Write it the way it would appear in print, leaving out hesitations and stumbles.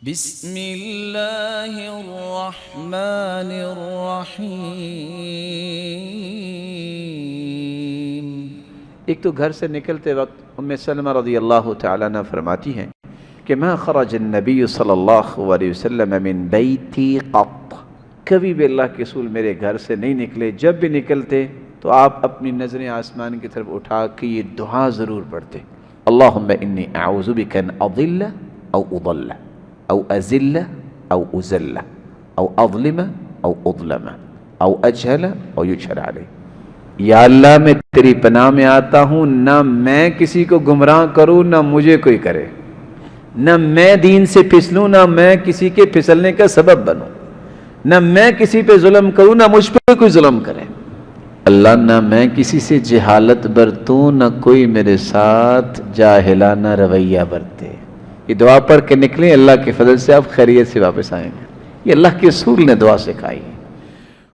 بسم اللہ الرحمن الرحیم۔ ایک تو گھر سے نکلتے وقت ام سلمہ رضی اللہ تعالیٰ عنہ فرماتی ہیں کہ ما خرج النبی صلی اللہ علیہ وسلم من بیتی قط، کبھی بھی اللہ کے رسول میرے گھر سے نہیں نکلے، جب بھی نکلتے تو آپ اپنی نظریں آسمان کی طرف اٹھا کے یہ دعا ضرور پڑھتے، اللہم انی اعوذ بک ان اضل او اضل او ازل او ازل او اظلم او اظلم او اجہل او یجہل علی۔ یا اللہ میں تیری پناہ میں آتا ہوں، نہ میں کسی کو گمراہ کروں نہ مجھے کوئی کرے، نہ میں دین سے پھسلوں نہ میں کسی کے پھسلنے کا سبب بنوں، نہ میں کسی پہ ظلم کروں نہ مجھ پہ کوئی ظلم کرے، اللہ نہ میں کسی سے جہالت برتوں نہ کوئی میرے ساتھ جاہلانہ رویہ برتے۔ یہ دعا پڑھ کے نکلیں، اللہ کے فضل سے آپ خیریت سے واپس آئیں گے۔ یہ اللہ کے رسول نے دعا سکھائی ہے۔